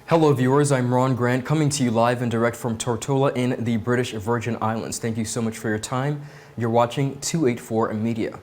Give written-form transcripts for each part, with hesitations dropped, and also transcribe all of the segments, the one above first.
Hello viewers, I'm Ron Grant coming to you live and direct from Tortola in the British Virgin Islands. Thank you so much for your time. You're watching 284 Media.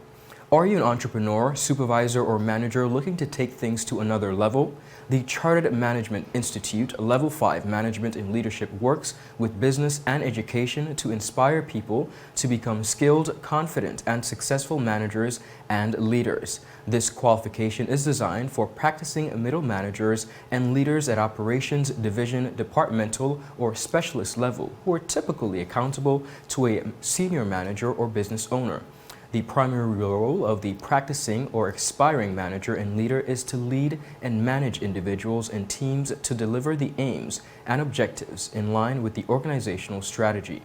Are you an entrepreneur, supervisor, or manager looking to take things to another level? The Chartered Management Institute Level 5 Management and Leadership works with business and education to inspire people to become skilled, confident, and successful managers and leaders. This qualification is designed for practicing middle managers and leaders at operations, division, departmental, or specialist level who are typically accountable to a senior manager or business owner. The primary role of the practicing or aspiring manager and leader is to lead and manage individuals and teams to deliver the aims and objectives in line with the organizational strategy.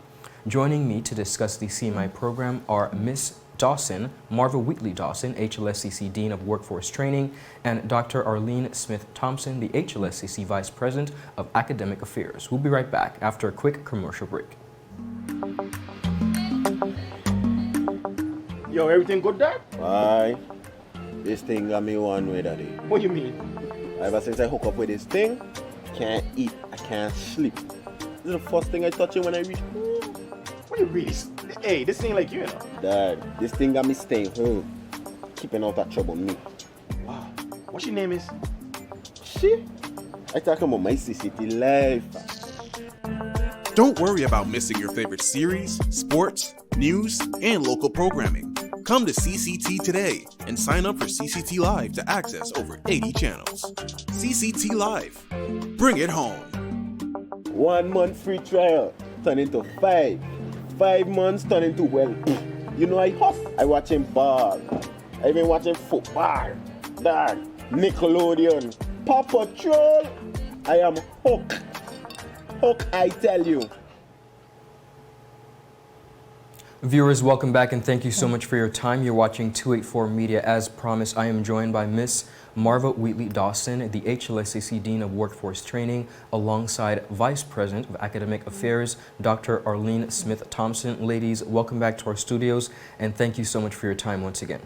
Joining me to discuss the CMI program are Ms. Dawson, Marva Wheatley Dawson, HLSCC Dean of Workforce Training, and Dr. Arlene Smith Thompson, the HLSCC Vice President of Academic Affairs. We'll be right back after a quick commercial break. Yo, everything good, Dad? Aye. This thing got me one way, Daddy. What do you mean? Ever since I hook up with this thing, can't eat, I can't sleep. This is the first thing I touch it when I reach home. What do you really? Hey, this ain't like you know. Dad, this thing got me staying home, keeping out that trouble me. Wow. What your name is? Shit. I talking about my CCT life. Don't worry about missing your favorite series, sports, news, and local programming. Come to CCT today and sign up for CCT Live to access over 80 channels. CCT Live. Bring it home. 1 month free trial turn into 5. 5 months turn into, well, you know I hustle. I watching ball. I been watching football. Dad, Nickelodeon, Paw Patrol. I am hooked. Hook, I tell you. Viewers, welcome back and thank you so much for your time. You're watching 284 Media. As promised, I am joined by Miss Marva Wheatley Dawson, the HLSCC Dean of Workforce Training, alongside Vice President of Academic Affairs, Dr. Arlene Smith Thompson. Ladies, welcome back to our studios and thank you so much for your time once again.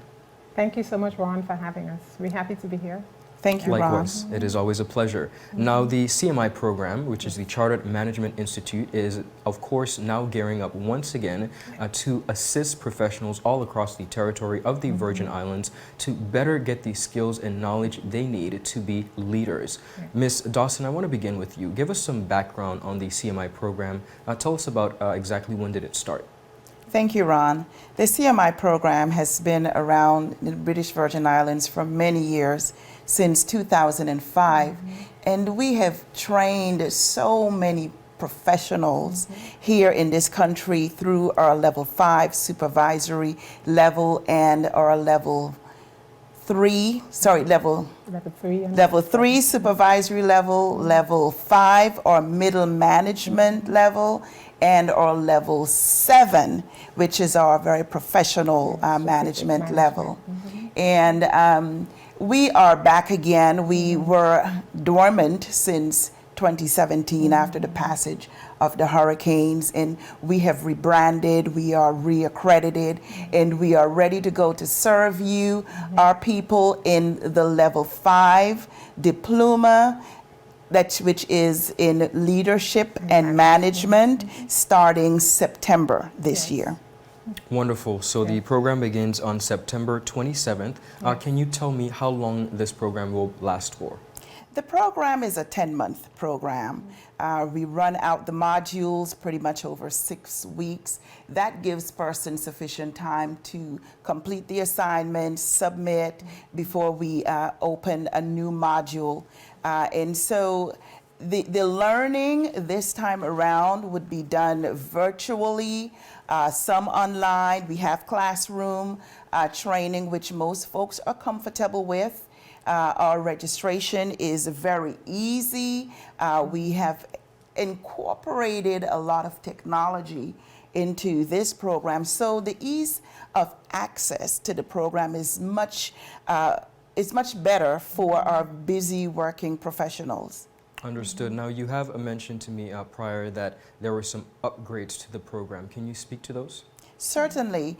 Thank you so much, Ron, for having us. We're happy to be here. Thank you, Likewise, Ron. it is always a pleasure. Now, the CMI program, which is the Chartered Management Institute, is, of course, now gearing up once again to assist professionals all across the territory of the Virgin Islands to better get the skills and knowledge they need to be leaders. Ms. Dawson, I want to begin with you. Give us some background on the CMI program. Tell us about exactly when did it start? Thank you, Ron. The CMI program has been around the British Virgin Islands for many years, since 2005, and we have trained so many professionals here in this country through our level 5 supervisory level and our level 3 supervisory level, level 5 our middle management level, and our level 7, which is our very professional management level. And we are back again. We were dormant since 2017 after the passage of the hurricanes, and we have rebranded, we are reaccredited, and we are ready to go to serve you, our people, in the level 5 diploma, which is in leadership and management, starting September this year. Wonderful. So the program begins on September 27th. Can you tell me how long this program will last for? The program is a 10-month program. We run out the modules pretty much over 6 weeks. That gives persons sufficient time to complete the assignment, submit before we open a new module. And so the learning this time around would be done virtually, some online. We have classroom training, which most folks are comfortable with. Our registration is very easy. We have incorporated a lot of technology into this program, so the ease of access to the program is much better for our busy working professionals. Understood. Now, you have mentioned to me prior that there were some upgrades to the program. Can you speak to those? Certainly.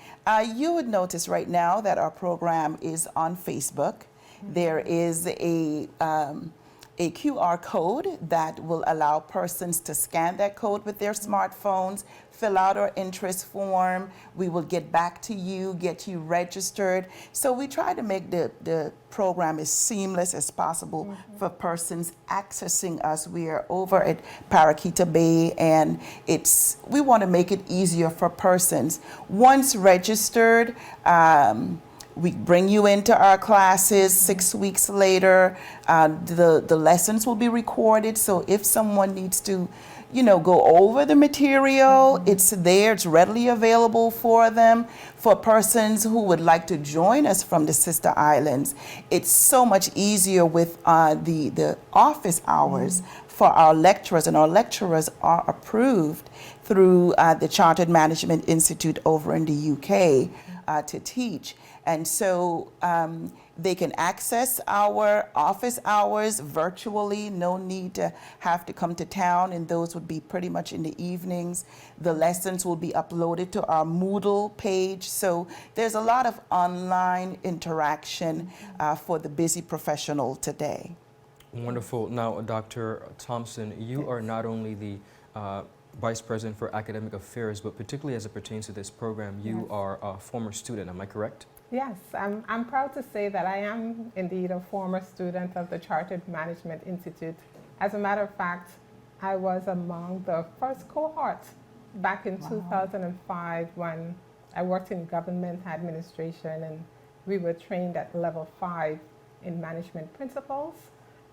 You would notice right now that our program is on Facebook. There is a a QR code that will allow persons to scan that code with their smartphones, fill out our interest form. We will get back to you, get you registered. So we try to make the program as seamless as possible for persons accessing us. We are over at Paraquita Bay, and we want to make it easier for persons. Once registered, we bring you into our classes 6 weeks later. The lessons will be recorded, so if someone needs to, go over the material, it's there, it's readily available for them. For persons who would like to join us from the sister islands, it's so much easier with the office hours for our lecturers, and our lecturers are approved through the Chartered Management Institute over in the UK to teach. And so they can access our office hours virtually, no need to have to come to town, and those would be pretty much in the evenings. The lessons will be uploaded to our Moodle page. So there's a lot of online interaction for the busy professional today. Wonderful. Now, Dr. Thompson, you are not only the Vice President for Academic Affairs, but particularly as it pertains to this program, you are a former student, am I correct? Yes, I'm proud to say that I am indeed a former student of the Chartered Management Institute. As a matter of fact, I was among the first cohort back in 2005 when I worked in government administration, and we were trained at level 5 in management principles.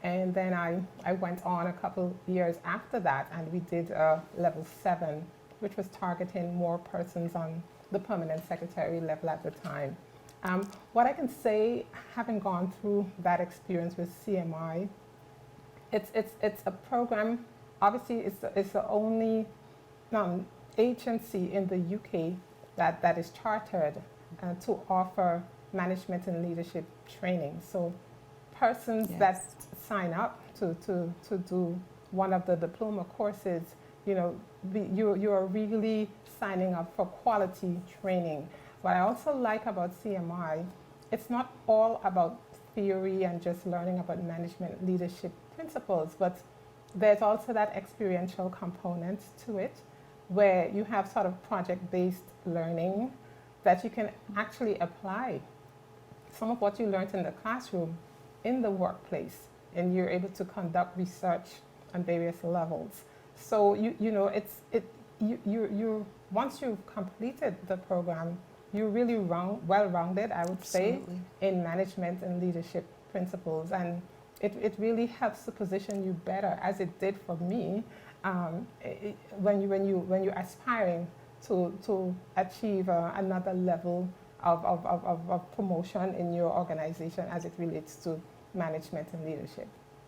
And then I went on a couple years after that, and we did level 7, which was targeting more persons on the permanent secretary level at the time. What I can say, having gone through that experience with CMI, it's a program. Obviously, it's the only agency in the UK that is chartered to offer management and leadership training. So persons that sign up to do one of the diploma courses, you are really signing up for quality training. What I also like about CMI, it's not all about theory and just learning about management leadership principles, but there's also that experiential component to it, where you have sort of project-based learning that you can actually apply some of what you learned in the classroom in the workplace, and you're able to conduct research on various levels. So once you've completed the program, you're really well-rounded, I would say, in management and leadership principles, and it really helps to position you better, as it did for me, when you're aspiring to achieve another level of promotion in your organization as it relates to management and leadership.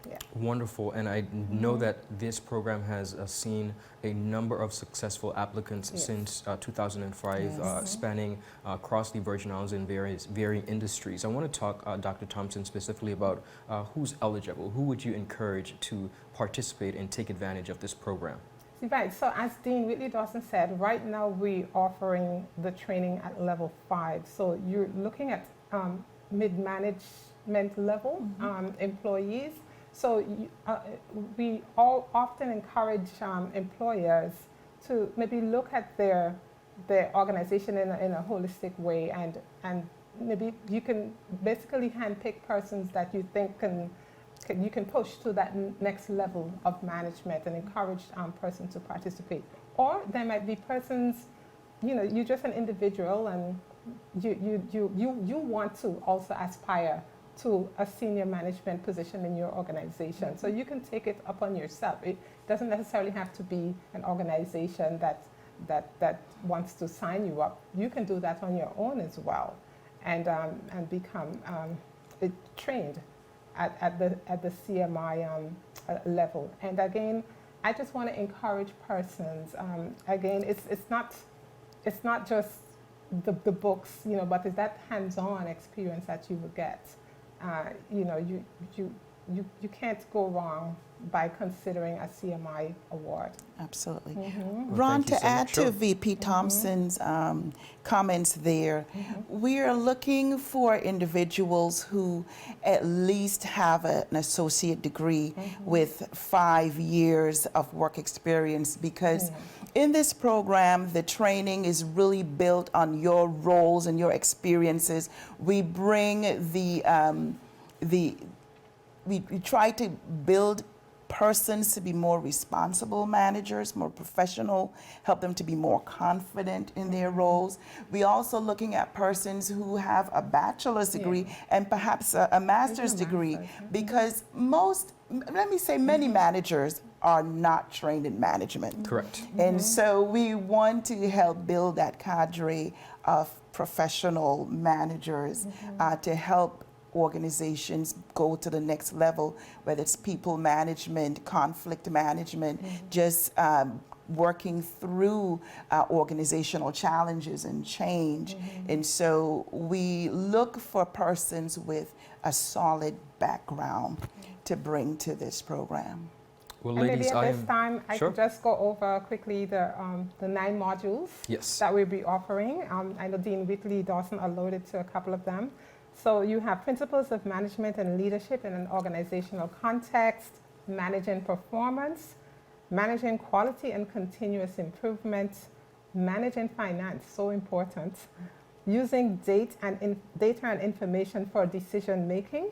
Yeah. Wonderful, and I know that this program has seen a number of successful applicants since 2005, spanning across the Virgin Islands in varying industries. I want to talk, Dr. Thompson, specifically about who's eligible. Who would you encourage to participate and take advantage of this program? Right, so as Dean Wheatley Dawson said, right now we're offering the training at level 5. So you're looking at mid-management level employees. So we all often encourage employers to maybe look at their organization in a holistic way, and maybe you can basically handpick persons that you think you can push to that next level of management and encourage persons to participate. Or there might be persons, you're just an individual and you want to also aspire to a senior management position in your organization. So you can take it upon yourself. It doesn't necessarily have to be an organization that wants to sign you up. You can do that on your own as well, and become trained at the CMI level. And again, I just want to encourage persons. Again, it's not just the books, but it's that hands-on experience that you will get. you can't go wrong by considering a CMI award. Absolutely. Mm-hmm. Ron, thank you to so much. add Sure. to VP Thompson's comments there, we are looking for individuals who at least have an associate degree with 5 years of work experience, because in this program, the training is really built on your roles and your experiences. We bring we try to build persons to be more responsible managers, more professional, help them to be more confident in their roles. We also looking at persons who have a bachelor's degree and perhaps a master's degree, because many managers are not trained in management. Correct. And so we want to help build that cadre of professional managers to help organizations go to the next level, whether it's people management, conflict management, just working through organizational challenges and change. And so we look for persons with a solid background to bring to this program. Well, And ladies, maybe at this time, I Sure. could just go over quickly the 9 modules Yes. that we'll be offering. I know Dean Wheatley Dawson alluded to a couple of them. So you have principles of management and leadership in an organizational context, managing performance, managing quality and continuous improvement, managing finance, so important, using data and information for decision making,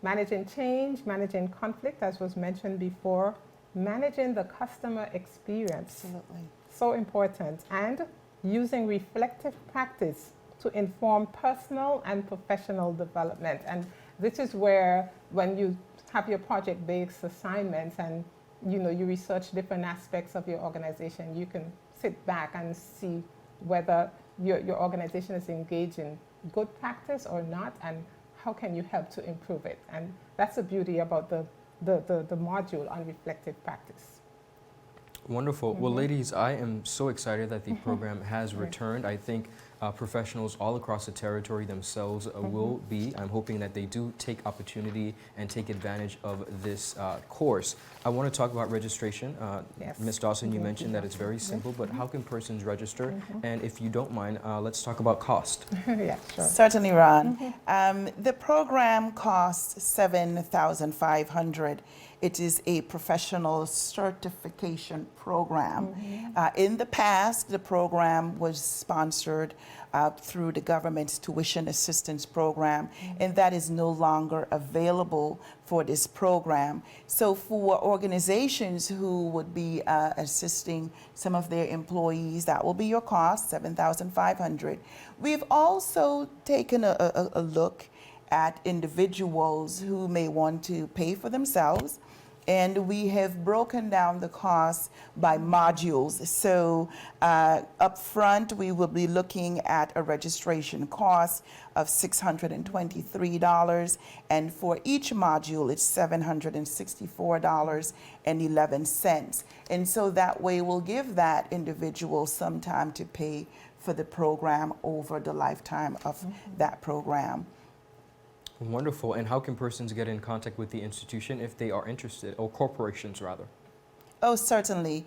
managing change, managing conflict, as was mentioned before, managing the customer experience, Absolutely. so important, and using reflective practice to inform personal and professional development. And this is where, when you have your project-based assignments and you research different aspects of your organization, you can sit back and see whether your organization is engaged in good practice or not, and how can you help to improve it. And that's the beauty about the module on reflective practice. Wonderful. Well, ladies, I am so excited that the program has returned. I think professionals all across the territory themselves will be. I'm hoping that they do take opportunity and take advantage of this course. I want to talk about registration. Yes. Ms. Dawson, you mentioned that it's very simple, but how can persons register? And if you don't mind, let's talk about cost. Yeah, sure. Certainly, Ron. The program costs $7,500. It is a professional certification program. In the past, the program was sponsored through the government's tuition assistance program, and that is no longer available for this program. So for organizations who would be assisting some of their employees, that will be your cost, $7,500. We've also taken a look at individuals who may want to pay for themselves, and we have broken down the costs by modules. So up front, we will be looking at a registration cost of $623, and for each module, it's $764.11. And so that way, we'll give that individual some time to pay for the program over the lifetime of that program. Wonderful. And how can persons get in contact with the institution if they are interested, or corporations rather? Oh, certainly.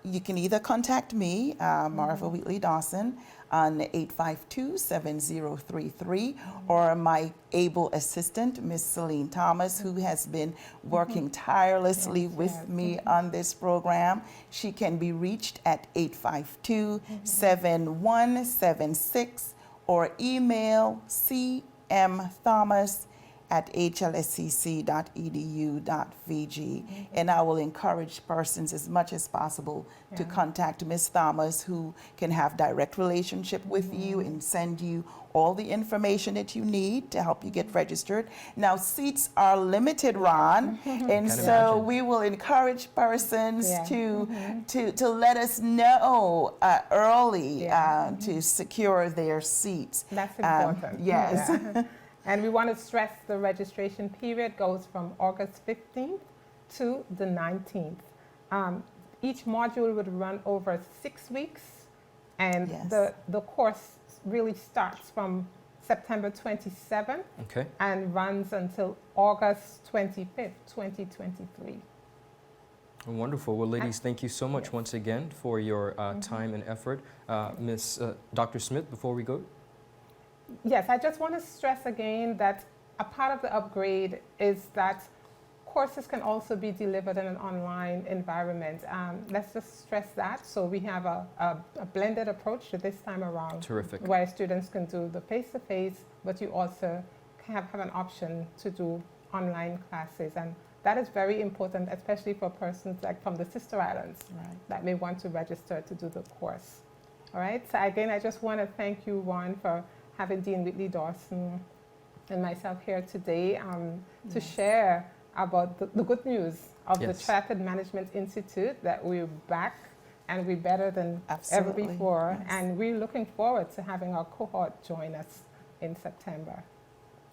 You can either contact me, Marva Wheatley Dawson, on 852-7033, or my able assistant, Miss Celine Thomas, who has been working tirelessly with me on this program. She can be reached at 852-7176, or email cmthomas@HLSCC.edu.vg. And I will encourage persons as much as possible to contact Ms. Thomas, who can have direct relationship with you and send you all the information that you need to help you get registered. Now, seats are limited, Ron, and so we will encourage persons to let us know early to secure their seats. That's important. Yes. Yeah. And we want to stress the registration period goes from August 15th to the 19th. Each module would run over 6 weeks, and the course really starts from September 27th Okay. and runs until August 25th, 2023. Wonderful. Well, ladies, thank you so much once again for your time and effort. Dr. Smith, before we go? Yes, I just want to stress again that a part of the upgrade is that courses can also be delivered in an online environment. Let's just stress that. So we have a blended approach to this time around. Terrific. Where students can do the face-to-face, but you also have an option to do online classes. And that is very important, especially for persons like from the sister islands that may want to register to do the course. All right, so again, I just want to thank you, Ronn, for having Dean Wheatley Dawson and myself here today to share about the good news of the Triathlon Management Institute, that we're back and we're better than ever before. Yes. And we're looking forward to having our cohort join us in September.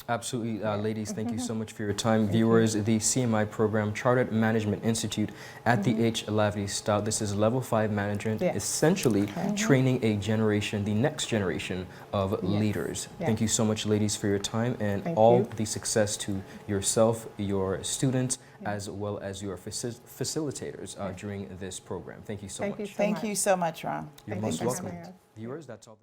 Absolutely, ladies, thank you so much for your time. Viewers, the CMI program, Chartered Management Institute at the HLSCC. This is level 5 management, essentially training a generation, the next generation of leaders. Thank you so much, ladies, for your time, and all the success to yourself, your students, as well as your facilitators during this program. Thank you so much. Thank you so much, Ron. You're most welcome. Viewers, that's all.